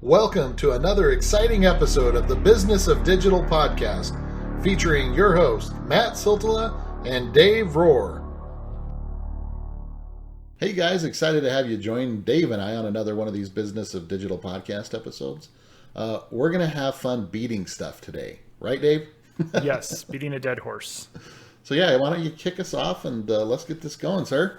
Welcome to another exciting episode of the Business of Digital podcast, featuring your hosts, Matt Siltala and Dave Rohr. Hey guys, excited to have you join Dave and I on another one of these Business of Digital podcast episodes. We're going to have fun beating stuff today. Right, Dave? Yes, beating a dead horse. So yeah, why don't you kick us off and let's get this going, sir.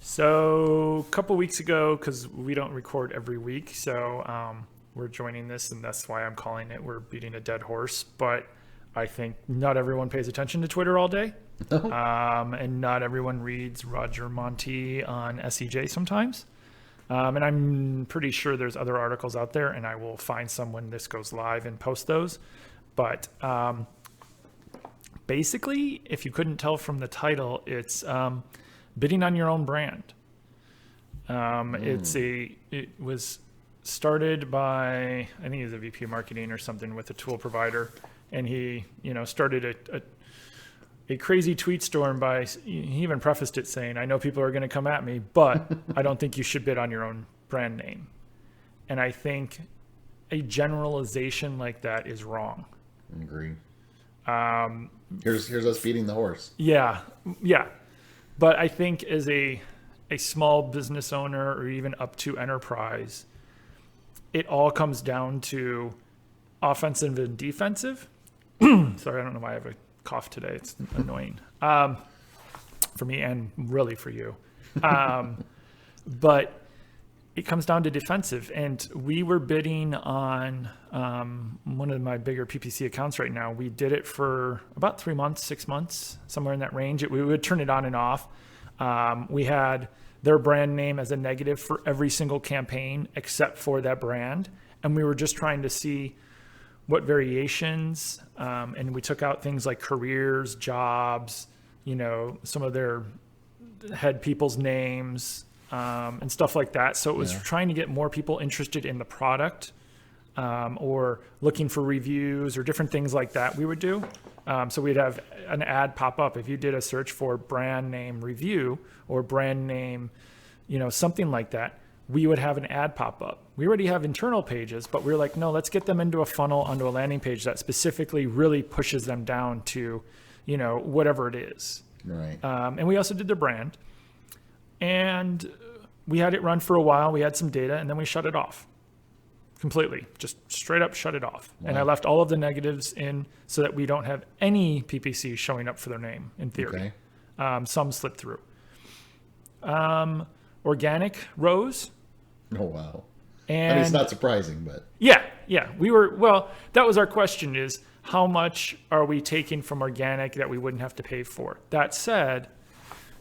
So a couple weeks ago, because we don't record every week, so we're joining this, and that's why I'm calling it We're Beating a Dead Horse. But I think not everyone pays attention to Twitter all day. And not everyone reads Roger Monti on SEJ sometimes. And I'm pretty sure there's other articles out there, and I will find some when this goes live and post those. But basically, if you couldn't tell from the title, it's bidding on your own brand. It was started by, I think he was a VP of marketing or something with a tool provider, and he, started a crazy tweet storm by, he even prefaced it saying, "I know people are going to come at me, but I don't think you should bid on your own brand name." And I think a generalization like that is wrong. I agree. Here's us beating the horse. Yeah. But I think as a small business owner or even up to enterprise, it all comes down to offensive and defensive. Sorry, I don't know why I have a cough today. It's annoying for me and really for you. But it comes down to defensive. And we were bidding on one of my bigger PPC accounts right now. We did it for about 3 months, 6 months, somewhere in that range. We would turn it on and off. We had their brand name as a negative for every single campaign except for that brand. And we were just trying to see what variations, and we took out things like careers, jobs, some of their head people's names, and stuff like that. So it was trying to get more people interested in the product, or looking for reviews or different things like that we would do. So we'd have an ad pop up. If you did a search for brand name review or brand name, something like that, we would have an ad pop up. We already have internal pages, but we were like, no, let's get them into a funnel, onto a landing page that specifically really pushes them down to, whatever it is. Right. And we also did their brand. And we had it run for a while. We had some data, and then we shut it off completely. Just straight up shut it off. Wow. And I left all of the negatives in so that we don't have any PPC showing up for their name, in theory. Okay. Some slipped through. Organic rose. Oh, wow. And it's not surprising, but. Yeah. That was our question, is how much are we taking from organic that we wouldn't have to pay for? That said,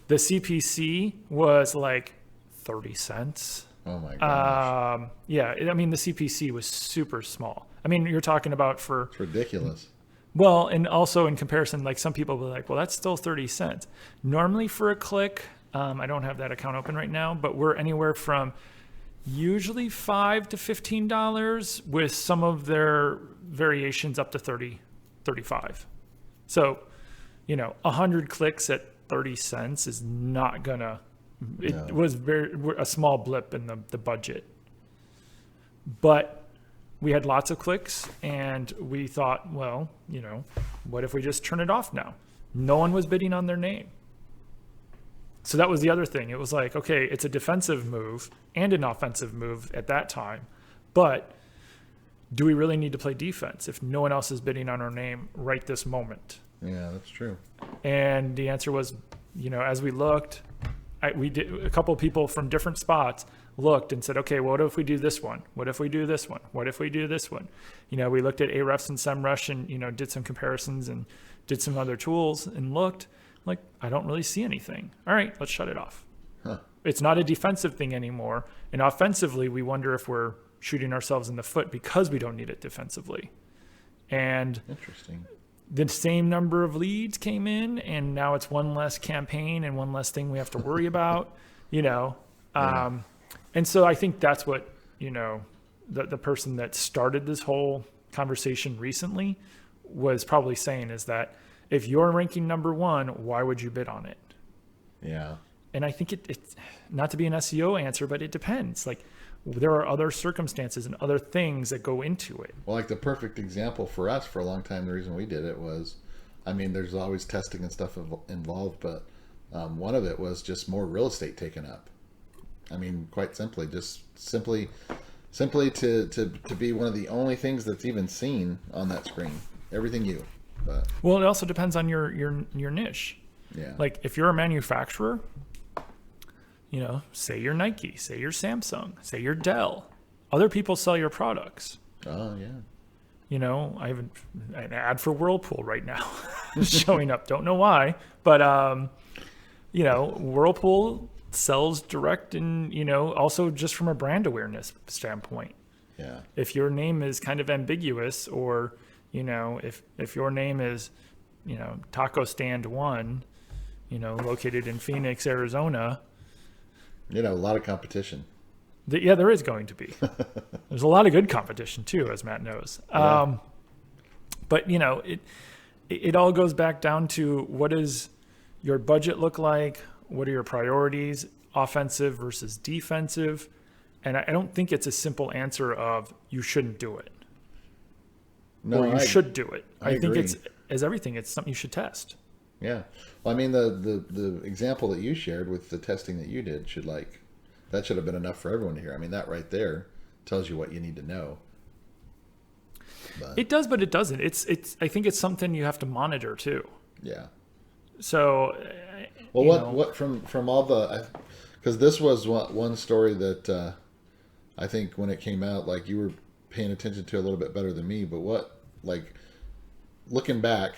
the CPC was like 30 cents. Oh my gosh. The CPC was super small. I mean, you're talking about for... It's ridiculous. Well, and also in comparison, like some people will be like, well, that's still 30 cents. Normally for a click, I don't have that account open right now, but we're anywhere from usually $5 to $15 with some of their variations up to 30, 35. So, 100 clicks at 30 cents is not gonna, it was a small blip in the budget. But we had lots of clicks, and we thought, well, what if we just turn it off now? No one was bidding on their name. So that was the other thing. It was like, okay, it's a defensive move and an offensive move at that time, but do we really need to play defense if no one else is bidding on our name right this moment? Yeah, that's true. And the answer was, as we looked, we did, a couple of people from different spots looked and said, okay, what if we do this one? What if we do this one? What if we do this one? We looked at Ahrefs and SEMrush and, did some comparisons and did some other tools and looked like, I don't really see anything. All right, let's shut it off. Huh. It's not a defensive thing anymore. And offensively, we wonder if we're shooting ourselves in the foot because we don't need it defensively. And interesting. The same number of leads came in, and now it's one less campaign and one less thing we have to worry about, And so I think that's what, the person that started this whole conversation recently was probably saying, is that if you're ranking number one, why would you bid on it? Yeah. And I think it's not to be an SEO answer, but it depends. Like, there are other circumstances and other things that go into it. Well, like the perfect example for us for a long time, the reason we did it was, I mean, there's always testing and stuff involved, but one of it was just more real estate taken up. I mean, quite simply, just simply to be one of the only things that's even seen on that screen. Everything you. But, well, it also depends on your niche. yeah. Like if you're a manufacturer, you know, say you're Nike, say you're Samsung, say you're Dell. Other people sell your products. Oh, yeah. You know, I have an ad for Whirlpool right now showing up. Don't know why, but you know, Whirlpool sells direct, and you know, also just from a brand awareness standpoint. Yeah. If your name is kind of ambiguous, or you know, if your name is, you know, Taco Stand 1, you know, located in Phoenix, Arizona. You know, a lot of competition. Yeah, there is going to be. There's a lot of good competition too, as Matt knows. Yeah. But you know, it all goes back down to what does your budget look like? What are your priorities, offensive versus defensive? And I don't think it's a simple answer of you shouldn't do it. No, or you should do it. I think agree. it's, as everything, it's something you should test. Yeah. Well, I mean, the example that you shared with the testing that you did that should have been enough for everyone to hear. I mean, that right there tells you what you need to know. But, It does, but it doesn't. I think it's something you have to monitor too. yeah. So, Well, you what know, what from all the, because this was one story that I think when it came out, like you were paying attention to a little bit better than me. But what, like, looking back,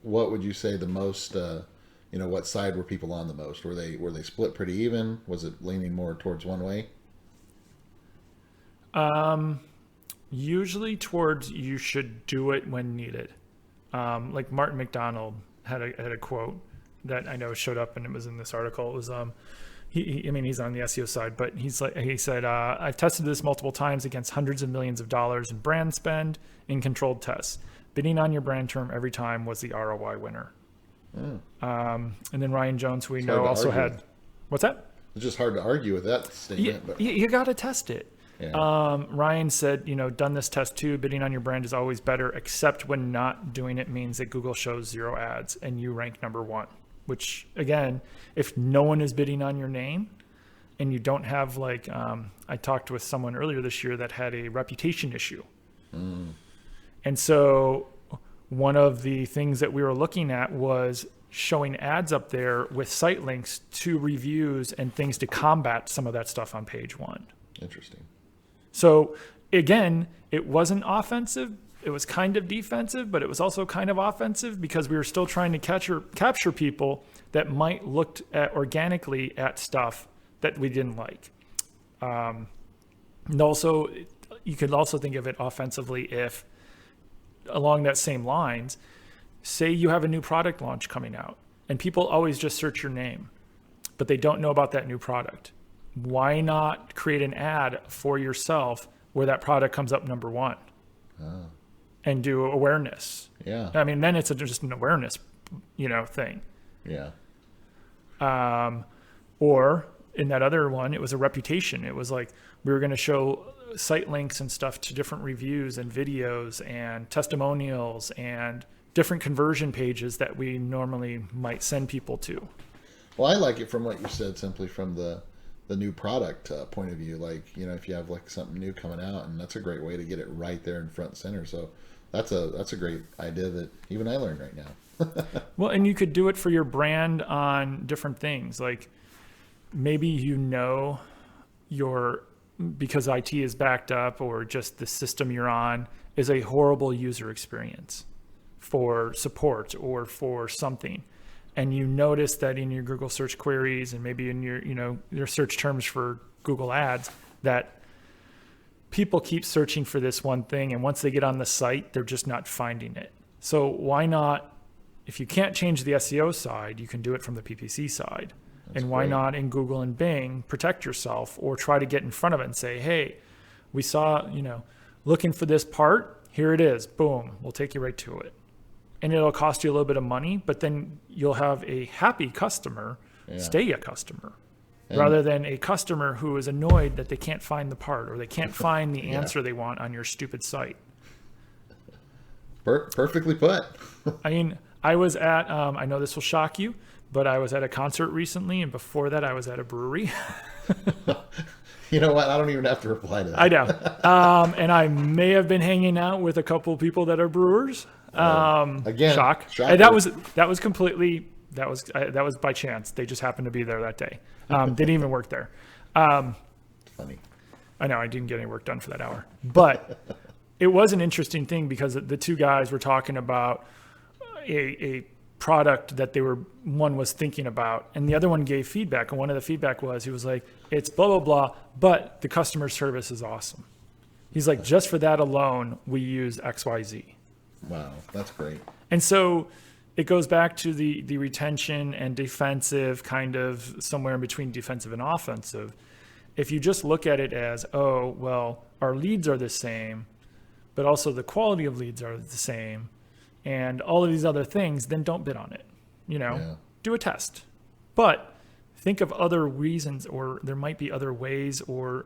what would you say the most? You know, what side were people on the most? Were they split pretty even? Was it leaning more towards one way? Usually towards you should do it when needed. Like Martin MacDonald had a quote that I know showed up, and it was in this article. It was I mean, he's on the SEO side, but he said, I've tested this multiple times against hundreds of millions of dollars in brand spend in controlled tests. Bidding on your brand term every time was the ROI winner. And then Ryan Jones, who we know, also had, what's that? It's just hard to argue with that statement. But You got to test it. yeah. Ryan said, you know, done this test too. Bidding on your brand is always better, except when not doing it means that Google shows 0 ads and you rank number 1. Which again, if no one is bidding on your name, and you don't have like, I talked with someone earlier this year that had a reputation issue, and so one of the things that we were looking at was showing ads up there with site links to reviews and things to combat some of that stuff on page 1. Interesting. So again, it wasn't offensive. It was kind of defensive, but it was also kind of offensive because we were still trying to capture people that might looked at organically at stuff that we didn't like. And also, you could also think of it offensively if, along that same lines, say you have a new product launch coming out and people always just search your name, but they don't know about that new product. Why not create an ad for yourself where that product comes up number 1 and do awareness? Yeah. I mean, then it's just an awareness, you know, thing. Yeah. Or in that other one, it was a reputation. It was like we were going to show site links and stuff to different reviews and videos and testimonials and different conversion pages that we normally might send people to. Well, I like it from what you said, simply from the new product point of view. Like, you know, if you have like something new coming out, and that's a great way to get it right there in front and center. So that's a great idea that even I learned right now. Well, and you could do it for your brand on different things. Like maybe, you know, because IT is backed up, or just the system you're on is a horrible user experience for support or for something. And you notice that in your Google search queries and maybe in your, you know, your search terms for Google ads, that people keep searching for this one thing. And once they get on the site, they're just not finding it. So why not, if you can't change the SEO side, you can do it from the PPC side. That's and why great. not in Google and Bing, protect yourself or try to get in front of it and say, hey, we saw, you know, looking for this part, here it is, boom, we'll take you right to it. And it'll cost you a little bit of money, but then you'll have a happy customer, stay a customer. rather than a customer who is annoyed that they can't find the part or they can't find the answer they want on your stupid site. Perfectly put. I mean, I was at, I know this will shock you, but I was at a concert recently, and before that I was at a brewery. You know what? I don't even have to reply to that. I know. And I may have been hanging out with a couple people that are brewers. Again, shock. shocker. And that was completely, that was by chance. They just happened to be there that day. They didn't even work there. Funny. I know I didn't get any work done for that hour, but it was an interesting thing because the two guys were talking about a product that one was thinking about, and the other one gave feedback. And one of the feedback was, he was like, it's blah, blah, blah, but the customer service is awesome. He's like, just for that alone, we use XYZ. Wow, that's great. And so it goes back to the retention and defensive, kind of somewhere in between defensive and offensive. If you just look at it as, oh, well, our leads are the same, but also the quality of leads are the same, and all of these other things, then don't bid on it. Do a test. But think of other reasons, or there might be other ways or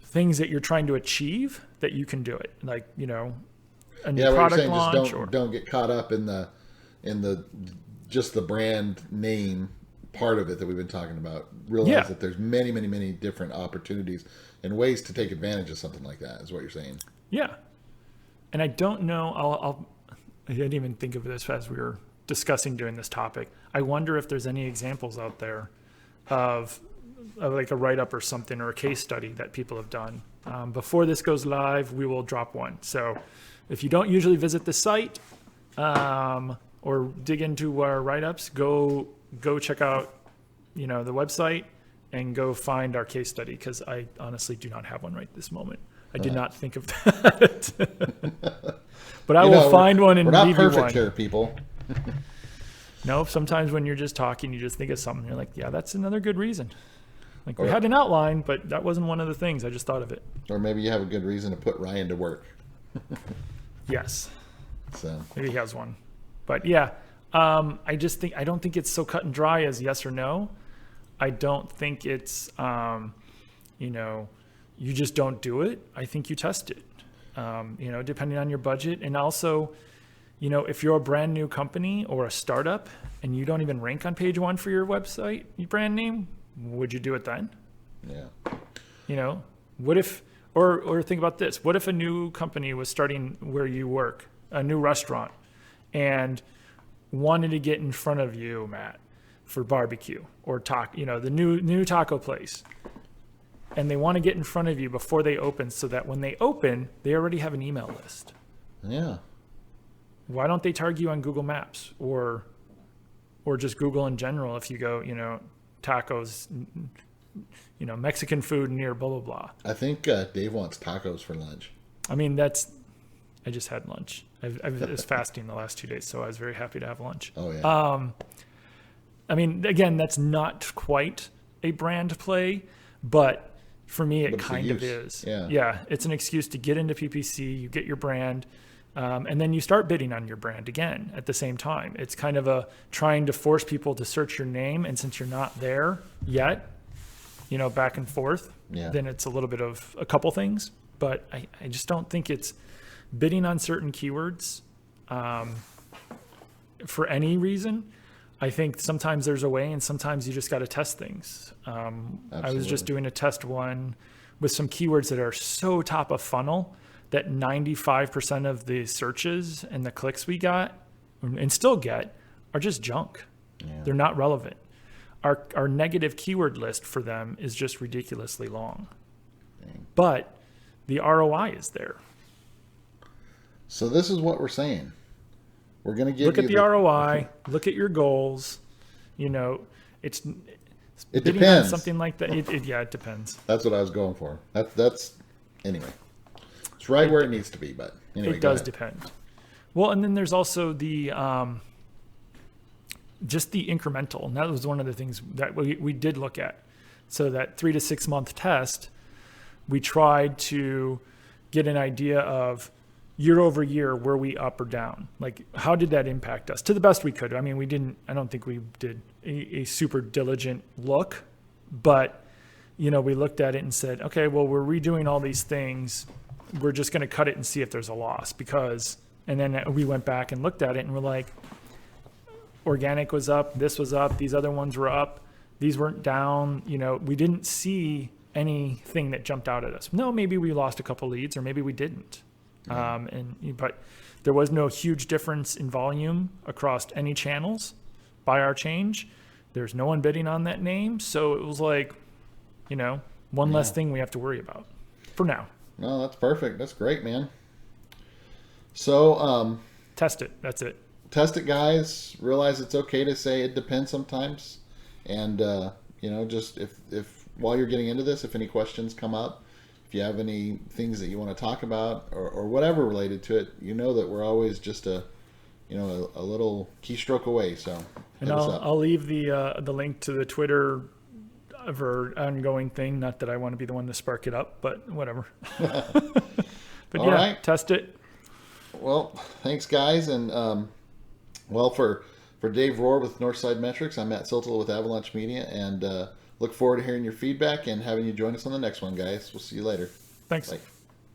things that you're trying to achieve that you can do it. Like, a new product launch. Just don't get caught up in the just the brand name part of it that we've been talking about. Realize that there's many, many, many different opportunities and ways to take advantage of something like that, is what you're saying. Yeah. And I don't know, I didn't even think of this as we were discussing doing this topic. I wonder if there's any examples out there of like a write-up or something, or a case study that people have done. Before this goes live, we will drop one. So if you don't usually visit the site or dig into our write-ups, go check out the website and go find our case study, because I honestly do not have one right this moment. I did not think of that. But I will find one and leave you one. We're not perfect here, people. No, sometimes when you're just talking, you just think of something. You're like, yeah, that's another good reason. Like, we had an outline, but that wasn't one of the things. I just thought of it. Or maybe you have a good reason to put Ryan to work. Yes. So maybe he has one. But yeah, I don't think it's so cut and dry as yes or no. I don't think it's, you just don't do it. I think you test it, depending on your budget. And also, if you're a brand new company or a startup and you don't even rank on page 1 for your website, your brand name, would you do it then? Yeah. What if, or think about this. What if a new company was starting where you work, a new restaurant, and wanted to get in front of you, Matt, for barbecue or taco, the new taco place. And they want to get in front of you before they open, so that when they open, they already have an email list. Yeah. Why don't they target you on Google Maps or just Google in general? If you go, tacos, Mexican food near blah, blah, blah. I think Dave wants tacos for lunch. I mean, I just had lunch. I was fasting the last 2 days, so I was very happy to have lunch. Oh, yeah. I mean, again, that's not quite a brand play, but for me, it kind of is. Yeah. It's an excuse to get into PPC, you get your brand, and then you start bidding on your brand again at the same time. It's kind of trying to force people to search your name, and since you're not there yet, back and forth, then it's a little bit of a couple things. But I just don't think it's bidding on certain keywords for any reason. I think sometimes there's a way, and sometimes you just got to test things. I was just doing a test one with some keywords that are so top of funnel that 95% of the searches and the clicks we got and still get are just junk. Yeah. They're not relevant. Our negative keyword list for them is just ridiculously long. Dang. But the ROI is there. So this is what we're saying. We're going to give look at the ROI, look at your goals. It depends. Something like that. It depends. That's what I was going for. That's anyway. It's right where it needs to be, but anyway, it does depend. Well, and then there's also the just the incremental, and that was one of the things that we did look at. So that 3 to 6 month test, we tried to get an idea of year over year, were we up or down? Like, how did that impact us? To the best we could. I mean, I don't think we did a super diligent look But, we looked at it and said, okay, well, we're redoing all these things. We're just going to cut it and see if there's a loss and then we went back and looked at it and we're like, organic was up, this was up, these other ones were up, these weren't down. We didn't see anything that jumped out at us. No, maybe we lost a couple leads or maybe we didn't. But there was no huge difference in volume across any channels by our change. There's no one bidding on that name. So it was like, one less thing we have to worry about for now. No, that's perfect. That's great, man. So, test it. That's it. Test it, guys. Realize it's okay to say it depends sometimes. And, just if while you're getting into this, if any questions come up, if you have any things that you want to talk about or whatever related to it, that we're always just a little keystroke away. So, and I'll leave the link to the Twitter for ongoing thing. Not that I want to be the one to spark it up, but whatever. But all right. Test it. Well, thanks, guys. And, for Dave Rohr with Northside Metrics, I'm Matt Siltel with Avalanche Media, and look forward to hearing your feedback and having you join us on the next one, guys. We'll see you later. Thanks. Bye.